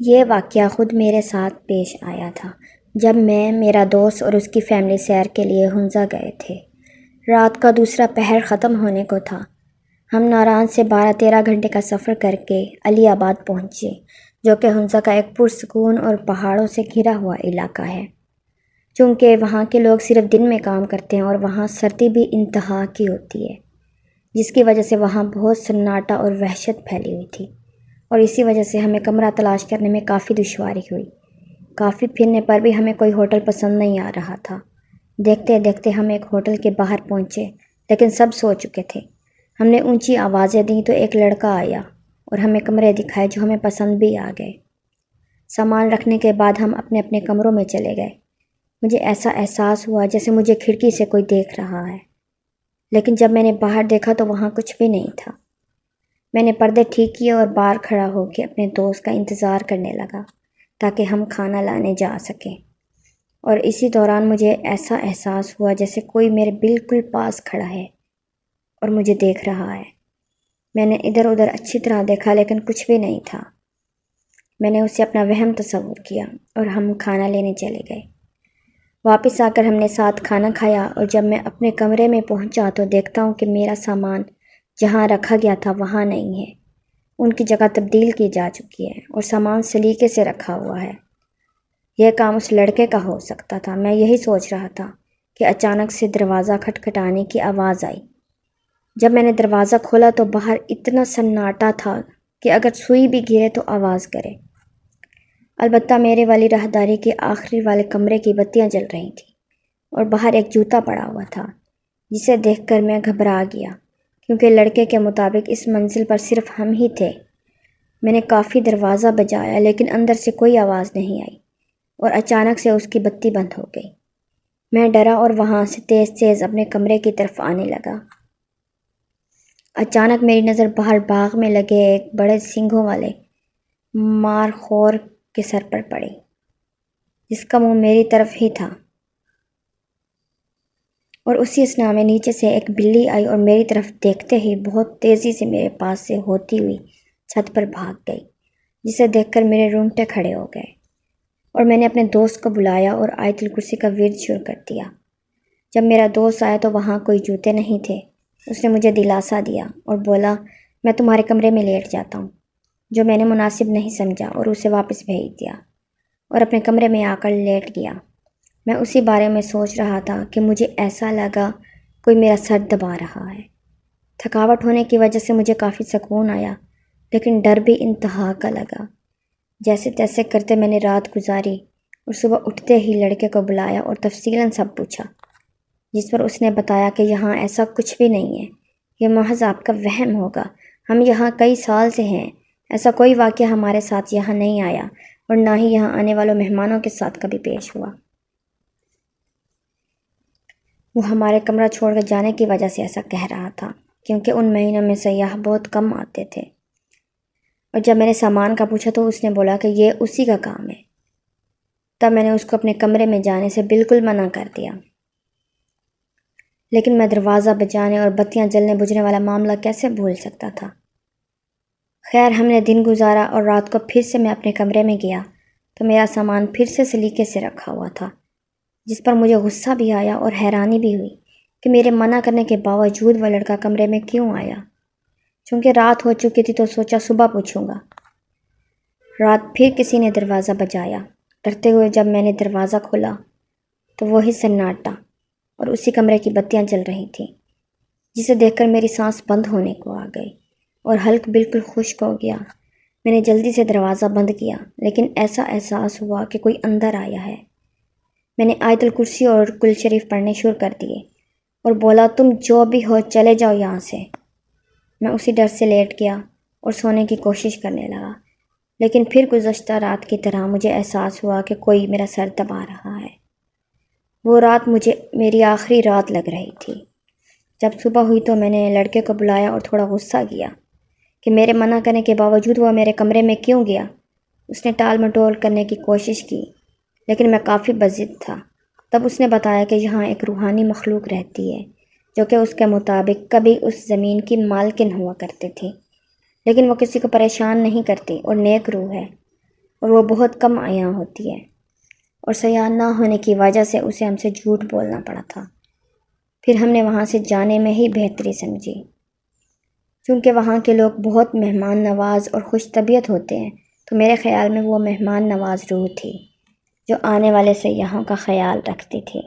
یہ واقعہ خود میرے ساتھ پیش آیا تھا جب میں، میرا دوست اور اس کی فیملی سیر کے لیے ہنزا گئے تھے۔ رات کا دوسرا پہر ختم ہونے کو تھا۔ ہم ناران سے 12-13 گھنٹے کا سفر کر کے علی آباد پہنچے، جو کہ ہنزا کا ایک پرسکون اور پہاڑوں سے گھرا ہوا علاقہ ہے۔ چونکہ وہاں کے لوگ صرف دن میں کام کرتے ہیں اور وہاں سردی بھی انتہا کی ہوتی ہے، جس کی وجہ سے وہاں بہت سناٹا اور وحشت پھیلی ہوئی تھی، اور اسی وجہ سے ہمیں کمرہ تلاش کرنے میں کافی دشواری ہوئی۔ کافی پھرنے پر بھی ہمیں کوئی ہوٹل پسند نہیں آ رہا تھا۔ دیکھتے دیکھتے ہم ایک ہوٹل کے باہر پہنچے، لیکن سب سو چکے تھے۔ ہم نے اونچی آوازیں دیں تو ایک لڑکا آیا اور ہمیں کمرے دکھائے جو ہمیں پسند بھی آ گئے۔ سامان رکھنے کے بعد ہم اپنے اپنے کمروں میں چلے گئے۔ مجھے ایسا احساس ہوا جیسے مجھے کھڑکی سے کوئی دیکھ رہا ہے، لیکن جب میں نے باہر دیکھا تو وہاں کچھ بھی نہیں تھا۔ میں نے پردے ٹھیک کیے اور باہر کھڑا ہو کے اپنے دوست کا انتظار کرنے لگا تاکہ ہم کھانا لانے جا سکیں، اور اسی دوران مجھے ایسا احساس ہوا جیسے کوئی میرے بالکل پاس کھڑا ہے اور مجھے دیکھ رہا ہے۔ میں نے ادھر ادھر اچھی طرح دیکھا لیکن کچھ بھی نہیں تھا۔ میں نے اسے اپنا وہم تصور کیا اور ہم کھانا لینے چلے گئے۔ واپس آ کر ہم نے ساتھ کھانا کھایا، اور جب میں اپنے کمرے میں پہنچا تو دیکھتا ہوں کہ میرا سامان جہاں رکھا گیا تھا وہاں نہیں ہے، ان کی جگہ تبدیل کی جا چکی ہے اور سامان سلیقے سے رکھا ہوا ہے۔ یہ کام اس لڑکے کا ہو سکتا تھا۔ میں یہی سوچ رہا تھا کہ اچانک سے دروازہ کھٹکھٹانے کی آواز آئی۔ جب میں نے دروازہ کھولا تو باہر اتنا سناٹا تھا کہ اگر سوئی بھی گرے تو آواز کرے۔ البتہ میرے والی راہداری کے آخری والے کمرے کی بتیاں جل رہی تھیں، اور باہر ایک جوتا پڑا ہوا تھا جسے دیکھ کر میں گھبرا گیا، کیونکہ لڑکے کے مطابق اس منزل پر صرف ہم ہی تھے۔ میں نے کافی دروازہ بجایا لیکن اندر سے کوئی آواز نہیں آئی، اور اچانک سے اس کی بتی بند ہو گئی۔ میں ڈرا اور وہاں سے تیز تیز اپنے کمرے کی طرف آنے لگا۔ اچانک میری نظر باہر باغ میں لگے ایک بڑے سینگوں والے مارخور کے سر پر پڑی، جس کا منہ میری طرف ہی تھا، اور اسی اثنا میں نیچے سے ایک بلی آئی اور میری طرف دیکھتے ہی بہت تیزی سے میرے پاس سے ہوتی ہوئی چھت پر بھاگ گئی، جسے دیکھ کر میرے رونگٹے کھڑے ہو گئے، اور میں نے اپنے دوست کو بلایا اور آیت الکرسی کا ورد شروع کر دیا۔ جب میرا دوست آیا تو وہاں کوئی جوتے نہیں تھے۔ اس نے مجھے دلاسا دیا اور بولا، میں تمہارے کمرے میں لیٹ جاتا ہوں، جو میں نے مناسب نہیں سمجھا اور اسے واپس بھیج دیا، اور اپنے کمرے میں آ کر لیٹ گیا۔ میں اسی بارے میں سوچ رہا تھا کہ مجھے ایسا لگا کوئی میرا سر دبا رہا ہے۔ تھکاوٹ ہونے کی وجہ سے مجھے کافی سکون آیا، لیکن ڈر بھی انتہا کا لگا۔ جیسے تیسے کرتے میں نے رات گزاری، اور صبح اٹھتے ہی لڑکے کو بلایا اور تفصیلاً سب پوچھا، جس پر اس نے بتایا کہ یہاں ایسا کچھ بھی نہیں ہے، یہ محض آپ کا وہم ہوگا، ہم یہاں کئی سال سے ہیں، ایسا کوئی واقعہ ہمارے ساتھ یہاں نہیں آیا، اور نہ ہی یہاں آنے والوں مہمانوں کے ساتھ کبھی پیش ہوا۔ وہ ہمارے کمرہ چھوڑ کر جانے کی وجہ سے ایسا کہہ رہا تھا، کیونکہ ان مہینوں میں سیاح بہت کم آتے تھے۔ اور جب میں نے سامان کا پوچھا تو اس نے بولا کہ یہ اسی کا کام ہے۔ تب میں نے اس کو اپنے کمرے میں جانے سے بالکل منع کر دیا، لیکن میں دروازہ بجانے اور بتیاں جلنے بجھنے والا معاملہ کیسے بھول سکتا تھا؟ خیر، ہم نے دن گزارا، اور رات کو پھر سے میں اپنے کمرے میں گیا تو میرا سامان پھر سے سلیقے سے رکھا ہوا تھا، جس پر مجھے غصہ بھی آیا اور حیرانی بھی ہوئی کہ میرے منع کرنے کے باوجود وہ لڑکا کمرے میں کیوں آیا۔ چونکہ رات ہو چکی تھی تو سوچا صبح پوچھوں گا۔ رات پھر کسی نے دروازہ بجایا۔ ڈرتے ہوئے جب میں نے دروازہ کھولا تو وہی سناٹا اور اسی کمرے کی بتیاں جل رہی تھیں، جسے دیکھ کر میری سانس بند ہونے کو آ گئی اور حلق بالکل خشک ہو گیا۔ میں نے جلدی سے دروازہ بند کیا، لیکن ایسا احساس ہوا کہ کوئی اندر آیا ہے۔ میں نے آیت الکرسی اور کل شریف پڑھنے شروع کر دیے اور بولا، تم جو بھی ہو چلے جاؤ یہاں سے۔ میں اسی ڈر سے لیٹ گیا اور سونے کی کوشش کرنے لگا، لیکن پھر گزشتہ رات کی طرح مجھے احساس ہوا کہ کوئی میرا سر دبا رہا ہے۔ وہ رات مجھے میری آخری رات لگ رہی تھی۔ جب صبح ہوئی تو میں نے لڑکے کو بلایا اور تھوڑا غصہ کیا کہ میرے منع کرنے کے باوجود وہ میرے کمرے میں کیوں گیا۔ اس نے ٹال مٹول کرنے کی کوشش کی، لیکن میں کافی بضد تھا۔ تب اس نے بتایا کہ یہاں ایک روحانی مخلوق رہتی ہے، جو کہ اس کے مطابق کبھی اس زمین کی مالکن ہوا کرتی تھی، لیکن وہ کسی کو پریشان نہیں کرتی اور نیک روح ہے۔ اور وہ بہت کم عیاں ہوتی ہے، اور سیاح نہ ہونے کی وجہ سے اسے ہم سے جھوٹ بولنا پڑا تھا۔ پھر ہم نے وہاں سے جانے میں ہی بہتری سمجھی، چونکہ وہاں کے لوگ بہت مہمان نواز اور خوش طبیعت ہوتے ہیں، تو میرے خیال میں وہ مہمان نواز روح تھی جو آنے والے سیاحوں کا خیال رکھتی تھی۔